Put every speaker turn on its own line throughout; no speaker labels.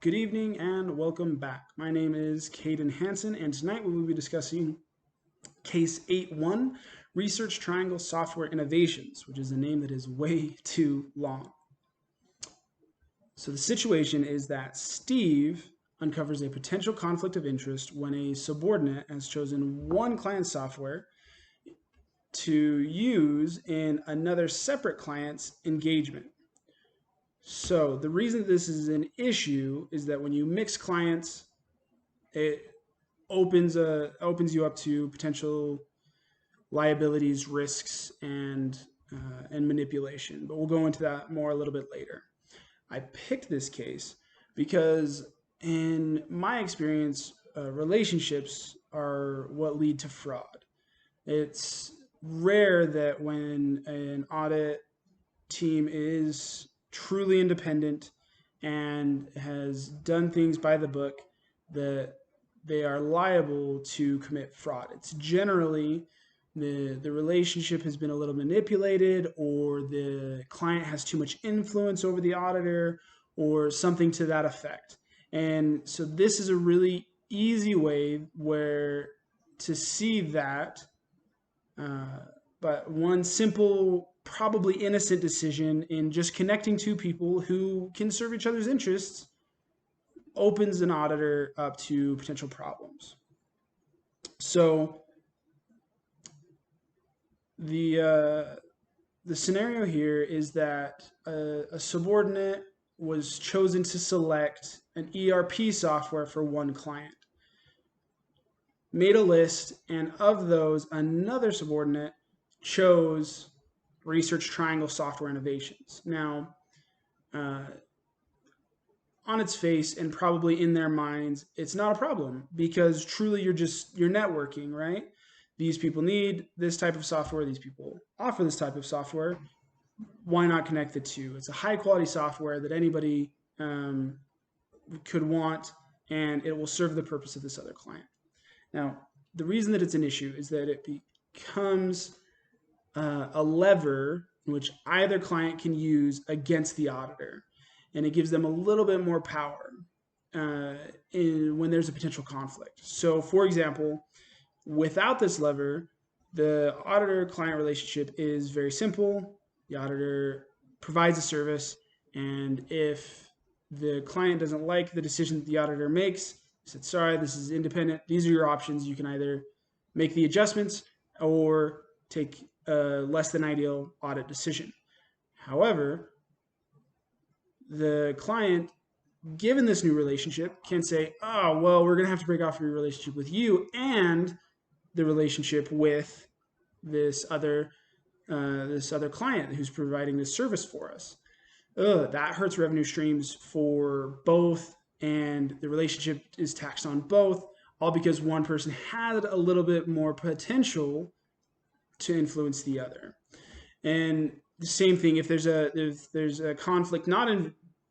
Good evening and welcome back. My name is Caden Hansen, and tonight we will be discussing Case 8-1, Research Triangle Software Innovations, which is a name that is way too long. So the situation is that Steve uncovers a potential conflict of interest when a subordinate has chosen one client's software to use in another separate client's engagement. So the reason this is an issue is that when you mix clients, it opens you up to potential liabilities, risks, and manipulation. But we'll go into that more a little bit later. I picked this case because, in my experience, relationships are what lead to fraud. It's rare that when an audit team is truly independent and has done things by the book that they are liable to commit fraud. It's generally the relationship has been a little manipulated, or the client has too much influence over the auditor, or something to that effect. And so this is a really easy way where to see that, but one simple, probably innocent decision in just connecting two people who can serve each other's interests opens an auditor up to potential problems. So the scenario here is that a subordinate was chosen to select an ERP software for one client, made a list, and of those, another subordinate chose Research Triangle Software Innovations. Now, on its face and probably in their minds, it's not a problem because truly you're networking, right? These people need this type of software. These people offer this type of software. Why not connect the two? It's a high quality software that anybody could want, and it will serve the purpose of this other client. Now, the reason that it's an issue is that it becomes a lever in which either client can use against the auditor, and it gives them a little bit more power when there's a potential conflict. So, for example, without this lever, the auditor-client relationship is very simple. The auditor provides a service, and if the client doesn't like the decision that the auditor makes, he said, sorry, this is independent. These are your options. You can either make the adjustments or take a less than ideal audit decision. However, the client, given this new relationship, can say, oh, well, we're going to have to break off your relationship with you and the relationship with this other client who's providing this service for us. That hurts revenue streams for both, and the relationship is taxed on both, all because one person had a little bit more potential to influence the other. And the same thing if there's a conflict not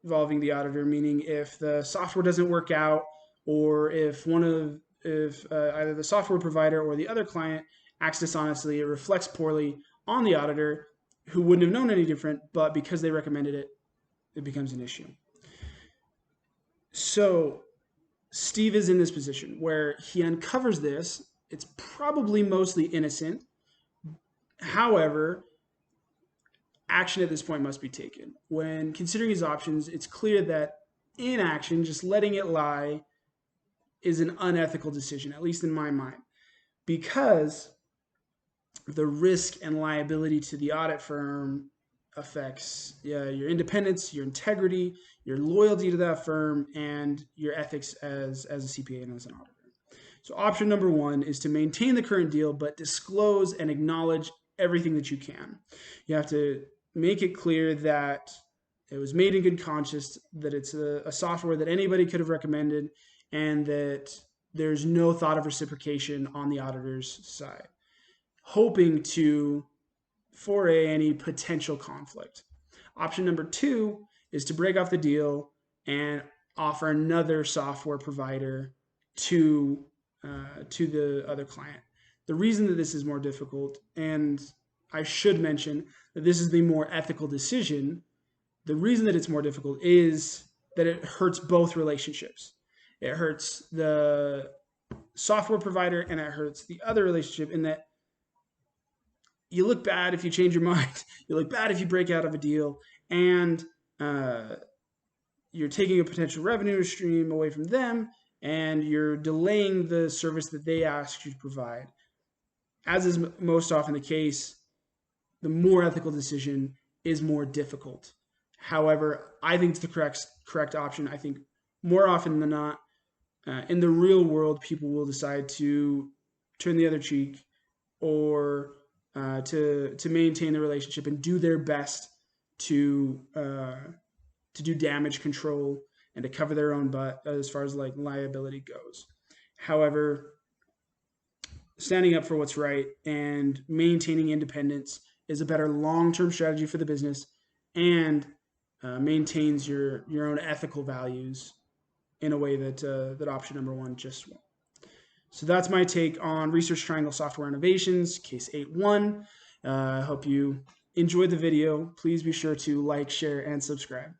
involving the auditor, meaning if the software doesn't work out, or if either the software provider or the other client acts dishonestly, it reflects poorly on the auditor, who wouldn't have known any different, but because they recommended it, it becomes an issue. So Steve is in this position where he uncovers this. It's probably mostly innocent. However, action at this point must be taken. When considering his options, it's clear that inaction, just letting it lie, is an unethical decision, at least in my mind, because the risk and liability to the audit firm affects your independence, your integrity, your loyalty to that firm, and your ethics as a CPA and as an auditor. So option number one is to maintain the current deal, but disclose and acknowledge everything that you can. You have to make it clear that it was made in good conscience, that it's a software that anybody could have recommended, and that there's no thought of reciprocation on the auditor's side, hoping to foray any potential conflict. Option number two is to break off the deal and offer another software provider to the other client. The reason that this is more difficult, and I should mention that this is the more ethical decision, the reason that it's more difficult is that it hurts both relationships. It hurts the software provider and it hurts the other relationship, in that you look bad if you change your mind. You look bad if you break out of a deal, and you're taking a potential revenue stream away from them, and you're delaying the service that they asked you to provide. As is most often the case, the more ethical decision is more difficult. However, I think it's the correct option. I think more often than not, in the real world, people will decide to turn the other cheek, or to maintain the relationship and do their best to do damage control and to cover their own butt as far as like liability goes. However, standing up for what's right and maintaining independence is a better long-term strategy for the business, and maintains your own ethical values in a way that that option number one just won't. So that's my take on Research Triangle Software Innovations, Case 8-1. I hope you enjoyed the video. Please be sure to like, share, and subscribe.